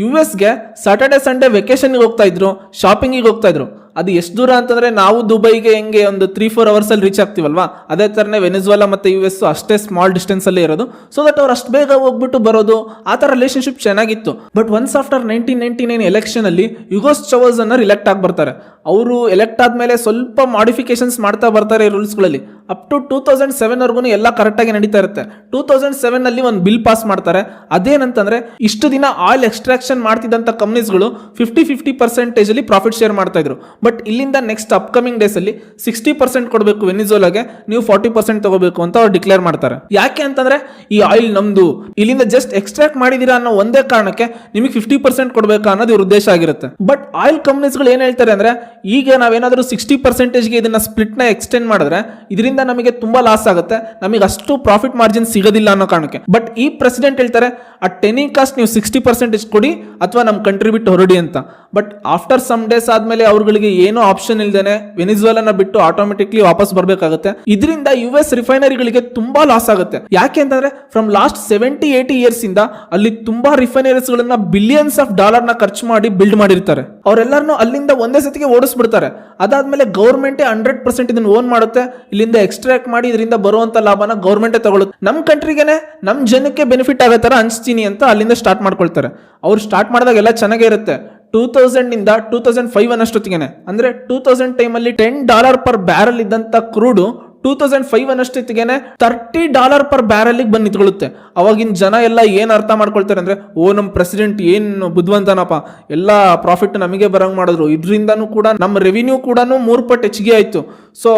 US ಗೆ ಸ್ಯಾಟರ್ಡೆ ಸಂಡೇ ವೆಕೇಶನ್ಗೆ ಹೋಗ್ತಾ ಇದ್ರು, ಶಾಪಿಂಗಿಗೆ ಹೋಗ್ತಾ ಇದ್ರು. ಅದು ಎಷ್ಟು ದೂರ ಅಂತಂದ್ರೆ ನಾವು ದುಬೈಗೆ ಹೆಂಗೆ ಒಂದು 3-4 ಅವರ್ಸ್ ಅಲ್ಲಿ ರೀಚ್ ಆಗ್ತೀವಲ್ವಾ, ಅದೇ ತರನೇ ವೆನಿಜುವೆಲಾ ಮತ್ತೆ US ಅಷ್ಟೇ ಸ್ಮಾಲ್ ಡಿಸ್ಟೆನ್ಸ್ ಅಲ್ಲಿ ಇರೋದು. ಸೊ ದಟ್ ಅವ್ರು ಅಷ್ಟು ಬೇಗ ಹೋಗ್ಬಿಟ್ಟು ಬರೋದು, ಆ ತರ ರಿಲೇಶನ್ಶಿಪ್ ಚೆನ್ನಾಗಿತ್ತು. ಬಟ್ ಒನ್ಸ್ ಆಫ್ಟರ್ 1999 ಎಲೆಕ್ಷನ್ ಅಲ್ಲಿ ಯುಗೋಸ್ ಚಾವೆಜ್ ಅನ್ನ ಎಲೆಕ್ಟ್ ಆಗಿ ಬರ್ತಾರೆ. ಅವರು ಎಲೆಕ್ಟ್ ಆದ್ಮೇಲೆ ಸ್ವಲ್ಪ ಮಾಡಿಫಿಕೇಶನ್ಸ್ ಮಾಡ್ತಾ ಬರ್ತಾರೆ ರೂಲ್ಸ್ಗಳಲ್ಲಿ. ಅಪ್ ಟು 2007 ವರ್ಗು ಎಲ್ಲ ಕರೆಕ್ಟ್ ಆಗಿ ನಡೀತಾ ಇರುತ್ತೆ. 2007 ನಲ್ಲಿ ಒಂದು ಬಿಲ್ ಪಾಸ್ ಮಾಡ್ತಾರೆ. ಅದೇನಂತಂದ್ರೆ ಇಷ್ಟು ದಿನ ಆಯಿಲ್ ಎಕ್ಸ್ಟ್ರಾಕ್ಷನ್ ಮಾಡ್ತಿದ್ದಂತ ಕಂಪ್ನೀಸ್ಗಳು 50% ಅಲ್ಲಿ ಪ್ರಾಫಿಟ್ ಶೇರ್ ಮಾಡ್ತಾ ಇದ್ರು. ಬಟ್ ಇಲ್ಲಿಂದ ನೆಕ್ಸ್ಟ್ ಅಪ್ಕಮಿಂಗ್ ಡೇಸ್ ಅಲ್ಲಿ 60% ಕೊಡಬೇಕು ವೆನಿಜುವೆಲಾಗೆ, ನೀವು 40% ತಗೋಬೇಕು ಅಂತ ಅವ್ರು ಡಿಕ್ಲೇರ್ ಮಾಡ್ತಾರೆ. ಯಾಕೆ ಅಂತಂದ್ರೆ ಈ ಆಯಿಲ್ ನಮ್ದು, ಇಲ್ಲಿಂದ ಜಸ್ಟ್ ಎಕ್ಸ್ಟ್ರಾಕ್ಟ್ ಮಾಡಿದೀರಾ ಅನ್ನೋ ಒಂದೇ ಕಾರಣಕ್ಕೆ ನಿಮಗೆ 50% ಕೊಡಬೇಕು ಅನ್ನೋದು ಇವ್ರ ಉದ್ದೇಶ ಆಗಿರುತ್ತೆ. ಬಟ್ ಆಯಿಲ್ ಕಂಪ್ನೀಸ್ಗಳು ಏನ್ ಹೇಳ್ತಾರೆ ಅಂದ್ರೆ ಈಗ ನಾವೇನಾದರೂ 60%ಗೆ ಇದನ್ನ ಸ್ಪ್ಲಿಟ್ನ ಎಕ್ಸ್ಟೆಂಡ್ ಮಾಡಿದ್ರೆ ಇದರಿಂದ ನಮಗೆ ತುಂಬಾ ಲಾಸ್ ಆಗುತ್ತೆ, ನಮಗೆ ಅಷ್ಟು ಪ್ರಾಫಿಟ್ ಮಾರ್ಜಿನ್ ಸಿಗೋದಿಲ್ಲ ಅನ್ನೋ ಕಾರಣಕ್ಕೆ. ಬಟ್ ಈ ಪ್ರೆಸಿಡೆಂಟ್ ಹೇಳ್ತಾರೆ ಅಟ್ ಎನಿ ಕಾಸ್ಟ್ ನೀವು 60% ಕೊಡಿ ಅಥವಾ ನಮ್ಮ ಕಂಟ್ರಿ ಬಿಟ್ಟು ಹೊರಡಿ ಅಂತ. ಬಟ್ ಆಫ್ಟರ್ ಸಮ್ ಡೇಸ್ ಆದ್ಮೇಲೆ ಅವ್ರಗಳಿಗೆ ಏನೋ ಆಪ್ಷನ್ ಇಲ್ದೇನೆ ವೆನಿಜುವೆಲಾನ ಬಿಟ್ಟು ಆಟೋಮೆಟಿಕ್ಲಿ ವಾಪಸ್ ಬರಬೇಕಾಗುತ್ತೆ. ಇದರಿಂದ US ರಿಫೈನರಿಗಳಿಗೆ ತುಂಬಾ ಲಾಸ್ ಆಗುತ್ತೆ. ಯಾಕೆ ಅಂತಂದ್ರೆ ಫ್ರಮ್ ಲಾಸ್ಟ್ 70-80 ಇಯರ್ಸ್ ಇಂದ ಅಲ್ಲಿ ತುಂಬಾ ರಿಫೈನರೀಸ್ ಗಳನ್ನ ಬಿಲಿಯನ್ಸ್ ಆಫ್ ಡಾಲರ್ ನ ಖರ್ಚು ಮಾಡಿ ಬಿಲ್ಡ್ ಮಾಡಿರ್ತಾರೆ. ಅವರೆಲ್ಲರನ್ನು ಅಲ್ಲಿಂದ ಒಂದೇ ಸತಿಗೆ ಓಡಿಸ್ಬಿಡ್ತಾರೆ. ಅದಾದ್ಮೇಲೆ ಗೌರ್ಮೆಂಟೇ 100% ಇದನ್ನ ಓನ್ ಮಾಡುತ್ತೆ. ಇಲ್ಲಿಂದ ಎಕ್ಸ್ಟ್ರಾಕ್ಟ್ ಮಾಡಿ ಇದರಿಂದ ಬರುವಂತ ಲಾಭನ ಗೌರ್ಮೆಂಟೇ ತಗೊಳುತ್ತೆ. ನಮ್ಮ ಕಂಟ್ರಿಗೆನೆ ನಮ್ಮ ಜನಕ್ಕೆ ಬೆನಿಫಿಟ್ ಆಗೋ ತರ ಹಂಚ್ತೀನಿ ಅಂತ ಅಲ್ಲಿಂದ ಸ್ಟಾರ್ಟ್ ಮಾಡ್ಕೊಳ್ತಾರೆ. ಅವ್ರು ಸ್ಟಾರ್ಟ್ ಮಾಡಿದಾಗ ಎಲ್ಲ ಚೆನ್ನಾಗೇ ಇರುತ್ತೆ. 2000 ಇಂದ 2005 ಅನ್ನಷ್ಟೊತ್ತಿಗೆ ಅಂದ್ರೆ 2000 ಟೈಮಲ್ಲಿ $10 per ಬ್ಯಾರಲ್ ಇದ್ದಂತ ಕ್ರೂಡು 2005 ಅನ್ನಷ್ಟೊತ್ತಿಗೆನೆ $30 per ಬ್ಯಾರಲ್ ಬಂದು ನಿಂತ್ಕೊಳ್ಳುತ್ತೆ. ಅವಾಗಿನ ಜನ ಎಲ್ಲ ಏನ್ ಅರ್ಥ ಮಾಡ್ಕೊಳ್ತಾರೆ ಅಂದ್ರೆ, ಓ ನಮ್ಮ ಪ್ರೆಸಿಡೆಂಟ್ ಏನು ಬುದ್ಧಿವಂತನಪ್ಪ, ಎಲ್ಲ ಪ್ರಾಫಿಟ್ ನಮಗೆ ಬರಂಗ್ ಮಾಡಿದ್ರು, ಇದರಿಂದನೂ ಕೂಡ ನಮ್ಮ ರೆವಿನ್ಯೂ ಕೂಡ 3 ಪಟ್ಟು ಹೆಚ್ಚಿಗೆ ಆಯ್ತು, ಸೊ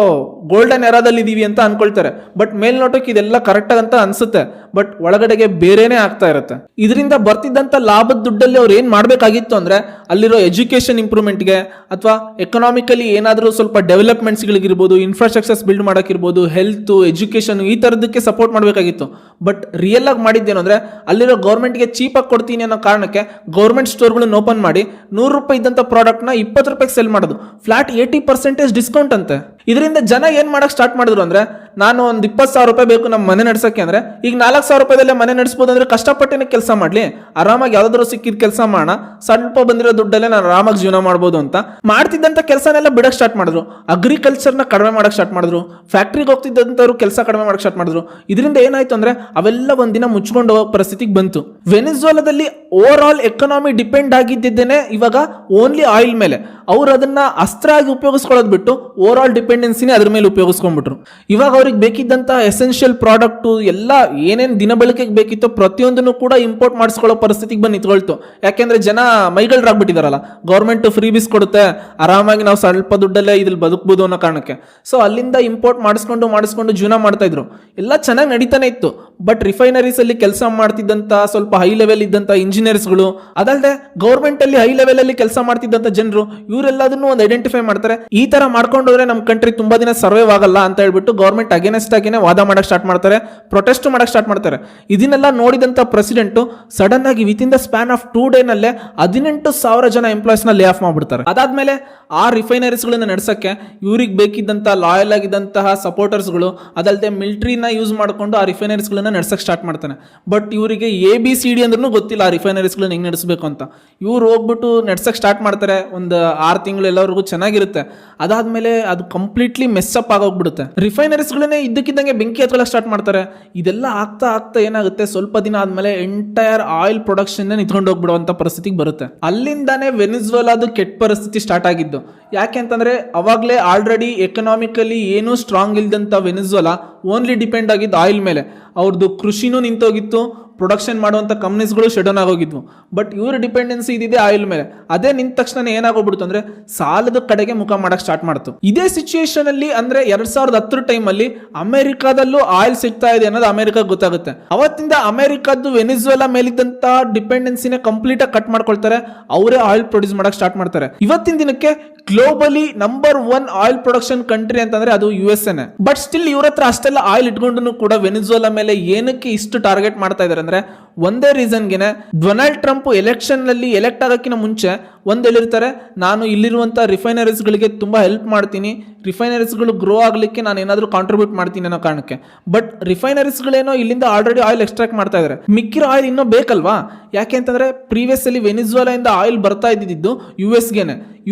ಗೋಲ್ಡನ್ ಎರಾದಲ್ಲಿ ಇದೀವಿ ಅಂತ ಅನ್ಕೊಳ್ತಾರೆ. ಬಟ್ ಮೇಲ್ನೋಟಕ್ಕೆ ಇದೆಲ್ಲ ಕರೆಕ್ಟ್ ಅಂತ ಅನ್ಸುತ್ತೆ, ಬಟ್ ಒಳಗಡೆಗೆ ಬೇರೆನೆ ಆಗ್ತಾ ಇರುತ್ತೆ. ಇದರಿಂದ ಬರ್ತಿದ್ದಂತ ಲಾಭದ ದುಡ್ಡಲ್ಲಿ ಅವ್ರು ಏನ್ ಮಾಡ್ಬೇಕಾಗಿತ್ತು ಅಂದ್ರೆ ಅಲ್ಲಿರೋ ಎಜುಕೇಶನ್ ಇಂಪ್ರೂವ್ಮೆಂಟ್ಗೆ ಅಥವಾ ಎಕನಾಮಿಕಲಿ ಏನಾದರೂ ಸ್ವಲ್ಪ ಡೆವಲಪ್ಮೆಂಟ್ಸ್ಗಳಿಗಿರ್ಬೋದು, ಇನ್ಫ್ರಾಸ್ಟ್ರಕ್ಚರ್ಸ್ ಬಿಲ್ಡ್ ಮಾಡೋಕ್ಕಿರ್ಬೋದು, ಹೆಲ್ತ್, ಎಜುಕೇಶನ್ ಈ ತರದಕ್ಕೆ ಸಪೋರ್ಟ್ ಮಾಡಬೇಕಾಗಿತ್ತು. ಬಟ್ ರಿಯಲ್ ಆಗಿ ಮಾಡಿದ್ದೇನು ಅಂದ್ರೆ ಅಲ್ಲಿರೋ ಗೌರ್ಮೆಂಟ್ಗೆ ಚೀಪಾಗಿ ಕೊಡ್ತೀನಿ ಅನ್ನೋ ಕಾರಣಕ್ಕೆ ಗೌರ್ಮೆಂಟ್ ಸ್ಟೋರ್ಗಳನ್ನ ಓಪನ್ ಮಾಡಿ $100 ಇದ್ದಂತ ಪ್ರಾಡಕ್ಟ್ನ $20 ಸೆಲ್ ಮಾಡೋದು, ಫ್ಲಾಟ್ 80% ಡಿಸ್ಕೌಂಟ್ ಅಂತೆ. ಇದರಿಂದ ಜನ ಏನ್ ಮಾಡಕ್ ಸ್ಟಾರ್ಟ್ ಮಾಡಿದ್ರು ಅಂದ್ರೆ, ನಾನು ಒಂದು $20,000 ಬೇಕು ನಮ್ಮ ಮನೆ ನಡ್ಸಕ್ಕೆ ಅಂದ್ರೆ ಈಗ $4,000 ಮನೆ ನಡೆಸಬಹುದು ಅಂದ್ರೆ ಕಷ್ಟಪಟ್ಟೇನೆ ಕೆಲಸ ಮಾಡ್ಲಿ, ಆರಾಮಾಗಿ ಯಾವ್ದಾದ್ರು ಸಿಕ್ಕಿದ ಕೆಲಸ ಮಾಡೋಣ, ಸ್ವಲ್ಪ ಬಂದಿರೋ ದುಡ್ಡಲ್ಲೇ ನಾನು ಆರಾಮಾಗಿ ಜೀವನ ಮಾಡ್ಬೋದು ಅಂತ ಮಾಡ್ತಿದ್ದಂತ ಕೆಲಸನೆಲ್ಲ ಬಿಡಕ್ ಸ್ಟಾರ್ಟ್ ಮಾಡಿದ್ರು. ಅಗ್ರಿಕಲ್ಚರ್ನ ಕಡಿಮೆ ಮಾಡಕ್ ಸ್ಟಾರ್ಟ್ ಮಾಡಿದ್ರು, ಫ್ಯಾಕ್ಟ್ರಿಗೆ ಹೋಗ್ತಿದ್ದಂಥವ್ರು ಕೆಲಸ ಕಡಿಮೆ ಮಾಡಕ್ ಸ್ಟಾರ್ಟ್ ಮಾಡಿದ್ರು. ಇದರಿಂದ ಏನಾಯ್ತು ಅಂದ್ರೆ ಅವೆಲ್ಲ ಒಂದಿನ ಮುಚ್ಕೊಂಡು ಹೋಗೋ ಪರಿಸ್ಥಿತಿಗೆ ಬಂತು. ವೆನಿಜುವೆಲಾದಲ್ಲಿ ಓವರ್ ಆಲ್ ಎಕನಾಮಿ ಡಿಪೆಂಡ್ ಆಗಿದ್ದೇನೆ ಇವಾಗ ಓನ್ಲಿ ಆಯಿಲ್ ಮೇಲೆ. ಅವ್ರು ಅದನ್ನ ಅಸ್ತ್ರ ಆಗಿ ಉಪಯೋಗಿಸ್ಕೊಳ್ಳೋದು ಬಿಟ್ಟು ಓವರ್ ಆಲ್ ಡಿಪೆಂಡೆನ್ಸಿನೇ ಅದ್ರ ಮೇಲೆ ಉಪಯೋಗಿಸ್ಕೊಂಡ್ಬಿಟ್ರು. ಇವಾಗ ಅವ್ರಿಗೆ ಬೇಕಿದ್ದಂತ ಎಸೆನ್ಷಿಯಲ್ ಪ್ರಾಡಕ್ಟ್ ಎಲ್ಲ ಏನೇನು ದಿನ ಬಳಕೆಗೆ ಬೇಕಿತ್ತೋ ಪ್ರತಿಯೊಂದನ್ನು ಕೂಡ ಇಂಪೋರ್ಟ್ ಮಾಡಿಸ್ಕೊಳ್ಳೋ ಪರಿಸ್ಥಿತಿಗೆ ಬಂದು ನಿಂತ್ಕೊಳ್ತು. ಯಾಕೆಂದ್ರೆ ಜನ ಮೈಗಳರಾಗ್ಬಿಟ್ಟಿದಾರಲ್ಲ, ಗೌರ್ಮೆಂಟ್ ಫ್ರೀ ಬಿಸ್ ಕೊಡುತ್ತೆ, ಆರಾಮಾಗಿ ನಾವು ಸ್ವಲ್ಪ ದುಡ್ಡಲ್ಲೇ ಇದ್ರಲ್ಲಿ ಬದುಕಬಹುದು ಅನ್ನೋ ಕಾರಣಕ್ಕೆ. ಸೊ ಅಲ್ಲಿಂದ ಇಂಪೋರ್ಟ್ ಮಾಡಿಸ್ಕೊಂಡು ಜೀವನ ಮಾಡ್ತಾ ಇದ್ರು, ಎಲ್ಲ ಚೆನ್ನಾಗಿ ನಡೀತಾನೆ ಇತ್ತು. ಬಟ್ ರಿಫೈನರೀಸ್ ಅಲ್ಲಿ ಕೆಲಸ ಮಾಡ್ತಿದ್ದಂತ ಸ್ವಲ್ಪ ಹೈ ಲೆವೆಲ್ ಇದ್ದಂತ ಇಂಜಿನಿಯರ್ಸ್ಗಳು, ಅದಲ್ಲದೆ ಗೌರ್ಮೆಂಟ್ ಅಲ್ಲಿ ಹೈ ಲೆವೆಲ್ ಅಲ್ಲಿ ಕೆಲಸ ಮಾಡ್ತಿದ್ದಂತ ಜನರು, ಇವರೆಲ್ಲದನ್ನು ಒಂದು ಐಡೆಂಟಿಫೈ ಮಾಡ್ತಾರೆ. ಈ ತರ ಮಾಡ್ಕೊಂಡೋದ್ರೆ ನಮ್ಮ ಕಂಟ್ರಿ ತುಂಬಾ ದಿನ ಸರ್ವೈವ್ ಆಗಲ್ಲ ಅಂತ ಹೇಳ್ಬಿಟ್ಟು ಗೌರ್ಮೆಂಟ್ ಅಗೇನೆಸ್ಟ್ ಆಗಿನೇ ವಾದ ಮಾಡಕ್ ಸ್ಟಾರ್ಟ್ ಮಾಡ್ತಾರೆ, ಪ್ರೊಟೆಸ್ಟ್ ಮಾಡಕ್ ಸ್ಟಾರ್ಟ್ ಮಾಡ್ತಾರೆ. ಇದನ್ನೆಲ್ಲ ನೋಡಿದಂತ ಪ್ರೆಸಿಡೆಂಟ್ ಸಡನ್ ಆಗಿ with in the span of 2 day ನಲ್ಲೇ 18,000 ಜನ ಎಂಪ್ಲಾಯ್ಸ್ ನ ಲೇ ಆಫ್ ಮಾಡ್ಬಿಡ್ತಾರೆ. ಅದಾದ್ಮೇಲೆ ಆ ರಿಫೈನರೀಸ್ ಗಳನ್ನ ನಡೆಸಕ್ಕೆ ಇವ್ರಿಗೆ ಬೇಕಿದ್ದಂತ ಲಾಯಲ್ ಆಗಿದ್ದಂತಹ ಸಪೋರ್ಟರ್ಸ್ಗಳು, ಅದಲ್ಲದೆ ಮಿಲಿಟರಿನ ಯೂಸ್ ಮಾಡ್ಕೊಂಡು ಆ ರಿಫೈನರೀಸ್ ಗಳನ್ನ ನಡ್ಸಕ್ ಸ್ಟಾರ್ಟ್ ಮಾಡ್ತಾನೆ. ಬಟ್ ಇವರಿಗೆ ABCD ಅಂದ್ರೂ ಗೊತ್ತಿಲ್ಲ ಆ ರಿಫೈನರೀಸ್ ಗಳನ್ನ ಹೆಂಗ್ ನಡೆಸಬೇಕು ಅಂತ. ಇವ್ರು ಹೋಗ್ಬಿಟ್ಟು ನಡ್ಸಕ್ ಸ್ಟಾರ್ಟ್ ಮಾಡ್ತಾರೆ. ಒಂದು 6 ತಿಂಗಳು ಎಲ್ಲರಿಗೂ ಚೆನ್ನಾಗಿರುತ್ತೆ. ಅದಾದ್ಮೇಲೆ ಅದು ಕಂಪ್ಲೀಟ್ಲಿ ಮೆಸ್ಅಪ್ ಆಗೋಗ್ಬಿಡುತ್ತೆ. ರಿಫೈನರೀಸ್ ಗಳನ್ನೇ ಇದ್ದಕ್ಕಿದ್ದಂಗೆ ಬೆಂಕಿ ಹತ್ಕೊಳ್ಳೋಕೆ ಸ್ಟಾರ್ಟ್ ಮಾಡ್ತಾರೆ. ಇದೆಲ್ಲ ಆಗ್ತಾ ಏನಾಗುತ್ತೆ, ಸ್ವಲ್ಪ ದಿನ ಆದ್ಮೇಲೆ ಎಂಟೈರ್ ಆಯಿಲ್ ಪ್ರೊಡಕ್ಷನ್ ನಿಂತ್ಕೊಂಡು ಹೋಗ್ಬಿಡುವಂತ ಪರಿಸ್ಥಿತಿಗೆ ಬರುತ್ತೆ. ಅಲ್ಲಿಂದಾನೇ ವೆನಿಜುವೆಲಾದು ಕೆಟ್ಟ ಪರಿಸ್ಥಿತಿ ಸ್ಟಾರ್ಟ್ ಆಗಿದ್ದು. ಯಾಕೆ ಅಂತಂದ್ರೆ ಅವಾಗಲೇ ಆಲ್ರೆಡಿ ಎಕನಾಮಿಕಲಿ ಏನೂ ಸ್ಟ್ರಾಂಗ್ ಇಲ್ದಂತ ವೆನಿಜುವೆಲಾ ಓನ್ಲಿ ಡಿಪೆಂಡ್ ಆಗಿದ್ದು ಆಯಿಲ್ ಮೇಲೆ. ಅವ್ರದ್ದು ಕೃಷಿನೂ ನಿಂತೋಗಿತ್ತು, ಪ್ರೊಡಕ್ಷನ್ ಮಾಡುವಂತ ಕಂಪ್ನೀಸ್ಗಳು ಶಟ್ ಡೌನ್ ಆಗೋಗಿದ್ವು. ಬಟ್ ಇವ್ರ ಡಿಪೆಂಡೆನ್ಸಿ ಇದಿದೆ ಆಯಿಲ್ ಮೇಲೆ. ಅದೇ ನಿಂತ ತಕ್ಷಣ ಏನಾಗೋಗ್ಬಿಡ್ತು ಅಂದ್ರೆ ಸಾಲದ ಕಡೆಗೆ ಮುಖ ಮಾಡಕ್ ಸ್ಟಾರ್ಟ್ ಮಾಡ್ತು. ಇದೇ ಸಿಚುಯೇಷನ್ ಅಲ್ಲಿ ಅಂದ್ರೆ 2010 ಟೈಮಲ್ಲಿ ಅಮೆರಿಕಾದಲ್ಲೂ ಆಯಿಲ್ ಸಿಗ್ತಾ ಇದೆ ಅನ್ನೋದು ಅಮೆರಿಕಾಗ್ ಗೊತ್ತಾಗುತ್ತೆ. ಅವತ್ತಿಂದ ಅಮೆರಿಕದ್ದು ವೆನಿಜುವೆಲಾ ಮೇಲಿದ್ದಂತ ಡಿಪೆಂಡೆನ್ಸಿನ ಕಂಪ್ಲೀಟ್ ಆಗಿ ಕಟ್ ಮಾಡ್ಕೊಳ್ತಾರೆ. ಅವರೇ ಆಯಿಲ್ ಪ್ರೊಡ್ಯೂಸ್ ಮಾಡಕ್ ಸ್ಟಾರ್ಟ್ ಮಾಡ್ತಾರೆ. ಇವತ್ತಿನ ದಿನಕ್ಕೆ globally number 1 oil production country ಅಂತಂದ್ರೆ ಅದು USA. ಬಟ್ ಸ್ಟಿಲ್ ಇವ್ರ ಹತ್ರ ಅಷ್ಟೆಲ್ಲ ಆಯಿಲ್ ಇಟ್ಕೊಂಡು ಕೂಡ ವೆನಿಜುವೆಲಾ ಮೇಲೆ ಏನಕ್ಕೆ ಇಷ್ಟು ಟಾರ್ಗೆಟ್ ಮಾಡ್ತಾ ಇದಾರೆ ಅಂದ್ರೆ ಒಂದೇ ರೀಸನ್ಗೆನೆ, ಡೊನಾಲ್ಡ್ ಟ್ರಂಪ್ ಎಲೆಕ್ಷನ್ ನಲ್ಲಿ ಎಲೆಕ್ಟ್ ಆಗೋಕ್ಕಿಂತ ಮುಂಚೆ ಒಂದು ಹೇಳಿರ್ತಾರೆ, ನಾನು ಇಲ್ಲಿರುವಂತ ರಿಫೈನರೀಸ್ ಗಳಿಗೆ ತುಂಬಾ ಹೆಲ್ಪ್ ಮಾಡ್ತೀನಿ, ರಿಫೈನರೀಸ್ ಗಳು ಗ್ರೋ ಆಗ್ಲಿಕ್ಕೆ ನಾನು ಏನಾದ್ರೂ ಕಾಂಟ್ರಿಬ್ಯೂಟ್ ಮಾಡ್ತೀನಿ ಅನ್ನೋ ಕಾರಣಕ್ಕೆ. ಬಟ್ ರಿಫೈನರೀಸ್ ಗಳೇನೋ ಇಲ್ಲಿಂದ ಆಲ್ರೆಡಿ ಆಯಿಲ್ ಎಕ್ಸ್ಟ್ರಾಕ್ಟ್ ಮಾಡ್ತಾ ಇದಾರೆ, ಮಿಕ್ಕಿರೋ ಆಯಿಲ್ ಇನ್ನೂ ಬೇಕಲ್ವಾ? ಯಾಕೆ ಅಂತಂದ್ರೆ ಪ್ರೀವಿಯಸ್ ಅಲ್ಲಿ ವೆನಿಜುವೆಲಾ ಇಂದ ಆಯಿಲ್ ಬರ್ತಾ ಇದ್ದಿದ್ದು US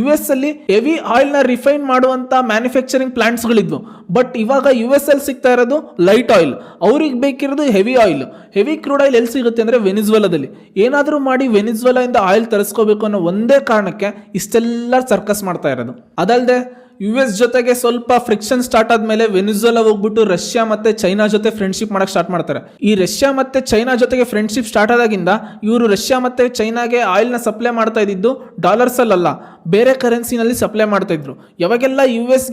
US ಅಲ್ಲಿ ಹೆವಿ ಆಯಿಲ್ ನ ರಿಫೈನ್ ಮಾಡುವಂತ ಮ್ಯಾನುಫ್ಯಾಕ್ಚರಿಂಗ್ ಪ್ಲಾಂಟ್ಸ್ ಗಳಿದ್ವು. ಬಟ್ ಇವಾಗ US ಅಲ್ಲಿ ಸಿಗ್ತಾ ಇರೋದು ಲೈಟ್ ಆಯಿಲ್, ಅವ್ರಿಗೆ ಬೇಕಿರೋದು heavy oil. Heavy crude oil ಎಲ್ಲಿ ಸಿಗುತ್ತೆ ಅಂದ್ರೆ ವೆನಿಜುವೆಲಾದಲ್ಲಿ. ಏನಾದ್ರೂ ಮಾಡಿ ವೆನಿಜುವೆಲಾ ಇಂದ ಆಯಿಲ್ ತರಿಸ್ಕೋಬೇಕು ಅನ್ನೋ ಒಂದೇ ಕಾರಣಕ್ಕೆ ಇಷ್ಟೆಲ್ಲ ಸರ್ಕಸ್ ಮಾಡ್ತಾ ಇರೋದು. ಅದಲ್ಲದೆ US ಜೊತೆಗೆ ಸ್ವಲ್ಪ ಫ್ರಿಕ್ಷನ್ ಸ್ಟಾರ್ಟ್ ಆದ್ಮೇಲೆ ವೆನಿಜುವೆಲಾ ಹೋಗ್ಬಿಟ್ಟು ರಷ್ಯಾ ಮತ್ತೆ ಚೈನಾ ಜೊತೆ ಫ್ರೆಂಡ್ಶಿಪ್ ಮಾಡಕ್ ಸ್ಟಾರ್ಟ್ ಮಾಡ್ತಾರೆ. ಈ ರಷ್ಯಾ ಮತ್ತೆ ಚೈನಾ ಜೊತೆಗೆ ಫ್ರೆಂಡ್ಶಿಪ್ ಸ್ಟಾರ್ಟ್ ಆದಾಗಿಂದ ಇವರು ರಷ್ಯಾ ಮತ್ತೆ ಚೈನಾಗೆ ಆಯಿಲ್ ನ ಸಪ್ಲೈ ಮಾಡ್ತಾ ಇದ್ದಿದ್ದು ಡಾಲರ್ಸ್ ಅಲ್ಲ, ಬೇರೆ ಕರೆನ್ಸಿನಲ್ಲಿ ಸಪ್ಲೈ ಮಾಡ್ತಾ ಇದ್ರು. ಯಾವಾಗೆಲ್ಲ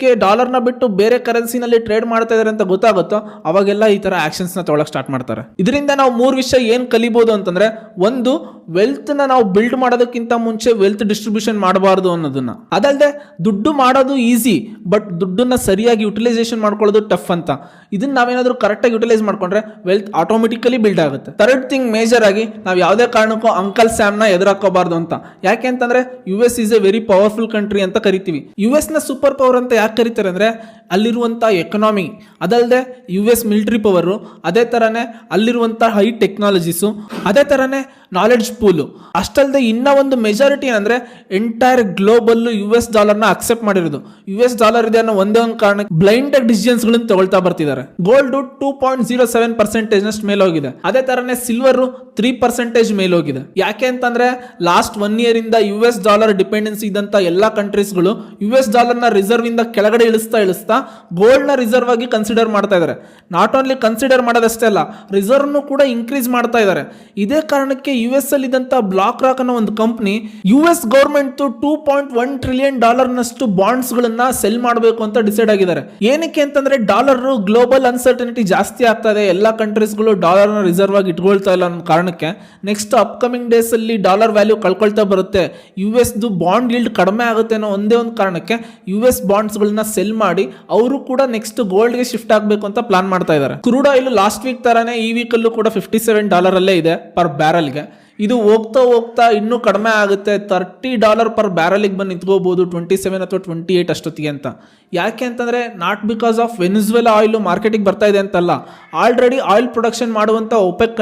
ಗೆ ಡಾಲರ್ನ ಬಿಟ್ಟು ಬೇರೆ ಕರೆನ್ಸಿನಲ್ಲಿ ಟ್ರೇಡ್ ಮಾಡ್ತಾ ಇದಾರೆ ಅಂತ ಗೊತ್ತಾಗುತ್ತೋ ಅವಾಗೆಲ್ಲ ಈ ತರ ಆಕ್ಷನ್ಸ್ ನ ತಗೊಳಕ್ ಸ್ಟಾರ್ಟ್ ಮಾಡ್ತಾರೆ. ಇದರಿಂದ ನಾವು 3 ವಿಷಯ ಏನ್ ಕಲಿಬಹುದು ಅಂತಂದ್ರೆ, ಒಂದು, ವೆಲ್ತ್ ನ ನಾವು ಬಿಲ್ಡ್ ಮಾಡೋದಕ್ಕಿಂತ ಮುಂಚೆ ವೆಲ್ತ್ ಡಿಸ್ಟ್ರಿಬ್ಯೂಷನ್ ಮಾಡಬಾರ್ದು ಅನ್ನೋದನ್ನ. ಅದಲ್ಲದೆ ದುಡ್ಡು ಮಾಡೋದು ಈಸಿ, ಬಟ್ ದುಡ್ಡನ್ನ ಸರಿಯಾಗಿ ಯುಟಿಲೈಸೇಷನ್ ಮಾಡ್ಕೊಳ್ಳೋದು ಟಫ್ ಅಂತ. ಇದನ್ನ ನಾವೇನಾದ್ರೂ ಕರೆಕ್ಟ್ ಆಗಿ ಯುಟಿಲೈಸ್ ಮಾಡ್ಕೊಂಡ್ರೆ ವೆಲ್ತ್ ಆಟೋಮೆಟಿಕಲಿ ಬಿಲ್ಡ್ ಆಗುತ್ತೆ. ಥರ್ಡ್ ಥಿಂಗ್ ಮೇಜರ್ ಆಗಿ ನಾವು ಯಾವುದೇ ಕಾರಣಕ್ಕೂ ಅಂಕಲ್ ಸ್ಯಾಮ್ ನ ಎದುರಾಕೋಬಾರ್ದು ಅಂತ. ಯಾಕೆ ಅಂತಂದ್ರೆ US is A very powerful country ಅಂತ ಕರಿತೀವಿ. US ನ ಸೂಪರ್ ಪವರ್ ಅಂತ ಯಾಕೆ ಕರೀತಾರೆ ಅಂದ್ರೆ, ಅಲ್ಲಿರುವಂತ ಎಕನಾಮಿ, ಅದಲ್ಲದೆ US ಮಿಲಿಟರಿ ಪವರು, ಅದೇ ತರನೇ ಅಲ್ಲಿರುವಂತ ಹೈ ಟೆಕ್ನಾಲಜೀಸು, ಅದೇ ತರನೇ ನಾಲೆಡ್ಜ್ ಪೂಲು. ಅಷ್ಟಲ್ಲದೆ ಇನ್ನ ಒಂದು ಮೆಜಾರಿಟಿ ಏನಂದ್ರೆ, ಎಂಟೈರ್ ಗ್ಲೋಬಲ್ US ಡಾಲರ್ನ ಅಕ್ಸೆಪ್ಟ್ ಮಾಡಿರೋದು. US ಡಾಲರ್ ಇದೆ ಅನ್ನೋ ಒಂದೇ ಒಂದು ಕಾರಣಕ್ಕೆ ಬ್ಲೈಂಡ್ ಆಗಿ ಡಿಸಿಷನ್ಸ್ ಗಳನ್ನ ತಗೊಳ್ತಾ ಬರ್ತಿದ್ದಾರೆ. ಗೋಲ್ಡ್ 2.07% ನಷ್ಟು ಮೇಲೋಗಿದೆ. ಅದೇ ತರನೇ ಸಿಲ್ವರ್ 3% ಮೇಲೋಗಿದೆ. ಯಾಕೆ ಅಂತಂದ್ರೆ ಲಾಸ್ಟ್ 1 ಇಯರ್ ಇಂದ US ಡಾಲರ್ ಡಿಪೆಂಡೆನ್ಸಿ ಇದ್ದಂತ ಎಲ್ಲಾ ಕಂಟ್ರೀಸ್ಗಳು US ಡಾಲರ್ ನ ರಿಸರ್ವ್ ಇಂದ ಕೆಳಗಡೆ ಇಳಿಸ್ತಾ ಗೋಲ್ಡ್ ನ ರಿಸರ್ವ್ ಆಗಿ ಕನ್ಸಿಡರ್ ಮಾಡ್ತಾ ಇದ್ದಾರೆ. ನಾಟ್ ಓನ್ಲಿ ಕನ್ಸಿಡರ್ ಮಾಡೋದಷ್ಟೇ ಅಲ್ಲ, ರಿಸರ್ವ್ ಕೂಡ ಇನ್ಕ್ರೀಸ್ ಮಾಡ್ತಾ ಇದ್ದಾರೆ. ಇದೇ ಕಾರಣಕ್ಕೆ US ಅಲ್ಲಿ ಇದ್ದಂತ ಬ್ಲಾಕ್ ರಾಕ್ ಅನ್ನೋ ಒಂದು ಕಂಪನಿ US ಗವರ್ಮೆಂಟ್ $2.1 ಟ್ರಿಲಿಯನ್ ನಷ್ಟು ಬಾಂಡ್ಸ್ ಗಳನ್ನ ಸೆಲ್ ಮಾಡಬೇಕು ಅಂತ ಡಿಸೈಡ್ ಆಗಿದ್ದಾರೆ. ಏನಕ್ಕೆ ಅಂತಂದ್ರೆ ಡಾಲರ್ ಗ್ಲೋಬಲ್ ಅನ್ಸರ್ಟನಿಟಿ ಜಾಸ್ತಿ ಆಗ್ತಾ ಇದೆ, ಎಲ್ಲಾ ಕಂಟ್ರೀಸ್ಗಳು ಡಾಲರ್ ನ ರಿಸರ್ವ್ ಆಗಿ ಇಟ್ಕೊಳ್ತಾ ಇಲ್ಲ ಅನ್ನೋ ಕಾರಣಕ್ಕೆ ನೆಕ್ಸ್ಟ್ ಅಪ್ಕಮಿಂಗ್ ಡೇಸ್ ಅಲ್ಲಿ ಡಾಲರ್ ವ್ಯಾಲ್ಯೂ ಕಳ್ಕೊಳ್ತಾ ಬರುತ್ತೆ, US ಬಾಂಡ್ ಯೀಲ್ಡ್ ಕಡಿಮೆ ಆಗುತ್ತೆ ಅನ್ನೋ ಒಂದೇ ಒಂದು ಕಾರಣಕ್ಕೆ US ಬಾಂಡ್ಸ್ ಗಳನ್ನ ಸೆಲ್ ಮಾಡಿ ಅವರು ಕೂಡ ನೆಕ್ಸ್ಟ್ ಗೋಲ್ಡ್ ಗೆ ಶಿಫ್ಟ್ ಆಗಬೇಕು ಅಂತ ಪ್ಲಾನ್ ಮಾಡ್ತಾ ಇದ್ದಾರೆ. ಕ್ರೂಡ್ ಆಯಿಲ್ ಲಾಸ್ಟ್ ವೀಕ್ ತರಾನೇ ಈ ವೀಕ್ ಅಲ್ಲೂ ಕೂಡ $57 ಅಲ್ಲೇ ಇದೆ ಪರ್ ಬ್ಯಾರಲ್ಗೆ. ಇದು ಹೋಗ್ತಾ ಇನ್ನೂ ಕಡಿಮೆ ಆಗುತ್ತೆ, $30 ಪರ್ ಬ್ಯಾರಲಿಗೆ ಬಂದು ನಿಂತ್ಕೋಬಹುದು 27 ಅಥವಾ 28 ಅಷ್ಟೊತ್ತಿಗೆ ಅಂತ. ಯಾಕೆ ಅಂತಂದ್ರೆ not because of Venezuela oil ಮಾರ್ಕೆಟಿಗೆ ಬರ್ತಾ ಇದೆ ಅಂತಲ್ಲ, ಆಲ್ರೆಡಿ ಆಯಿಲ್ ಪ್ರೊಡಕ್ಷನ್ ಮಾಡುವಂತ ಒಪೆಕ್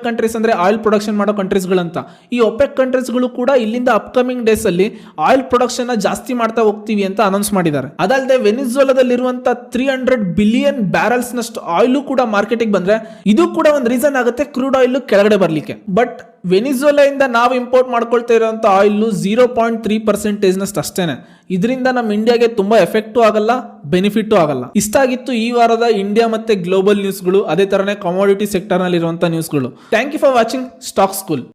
ಕಂಟ್ರೀಸ್ ಅಂದ್ರೆ ಆಯಿಲ್ ಪ್ರೊಡಕ್ಷನ್ ಮಾಡೋ ಕಂಟ್ರೀಸ್ಗಳು ಅಂತ. ಈ ಒಪೆಕ್ ಕಂಟ್ರೀಸ್ಗಳು ಕೂಡ ಇಲ್ಲಿಂದ ಅಪ್ಕಮಿಂಗ್ ಡೇಸ್ ಅಲ್ಲಿ ಆಯಿಲ್ ಪ್ರೊಡಕ್ಷನ್ ಜಾಸ್ತಿ ಮಾಡ್ತಾ ಹೋಗ್ತೀವಿ ಅಂತ ಅನೌನ್ಸ್ ಮಾಡಿದ್ದಾರೆ. ಅದಲ್ಲದೆ ವೆನಿಜುವೆಲಾದಲ್ಲಿರುವಂತ 300 ಬಿಲಿಯನ್ ಬ್ಯಾರಲ್ಸ್ ನಷ್ಟು ಆಯಿಲ್ ಕೂಡ ಮಾರ್ಕೆಟಿಗೆ ಬಂದ್ರೆ ಇದು ಕೂಡ ಒಂದು ರೀಸನ್ ಆಗುತ್ತೆ ಕ್ರೂಡ್ ಆಯಿಲ್ ಕೆಳಗಡೆ ಬರ್ಲಿಕ್ಕೆ. ಬಟ್ ವೆನಿಜುವೆಲಾ ಇಂದ ನಾವು ಇಂಪೋರ್ಟ್ ಮಾಡ್ಕೊಳ್ತಾ ಇರುವಂತ ಆಯಿಲ್ 0.3% ನಷ್ಟು ಅಷ್ಟೇನೆ. ಇದರಿಂದ ನಮ್ಮ ಇಂಡಿಯಾಗೆ ತುಂಬಾ ಎಫೆಕ್ಟು ಆಗಲ್ಲ, ಬೆನಿಫಿಟ್ ಆಗಲ್ಲ. ಇಷ್ಟ ಆಗಿತ್ತು ಈ ವಾರದ ಇಂಡಿಯಾ ಮತ್ತೆ ಗ್ಲೋಬಲ್ ನ್ಯೂಸ್ಗಳು, ಅದೇ ತರನೇ ಕಮೋಡಿಟಿ ಸೆಕ್ಟರ್ ನಲ್ಲಿ ಇರುವಂತಹ ನ್ಯೂಸ್ಗಳು. Thank you for watching Stock school.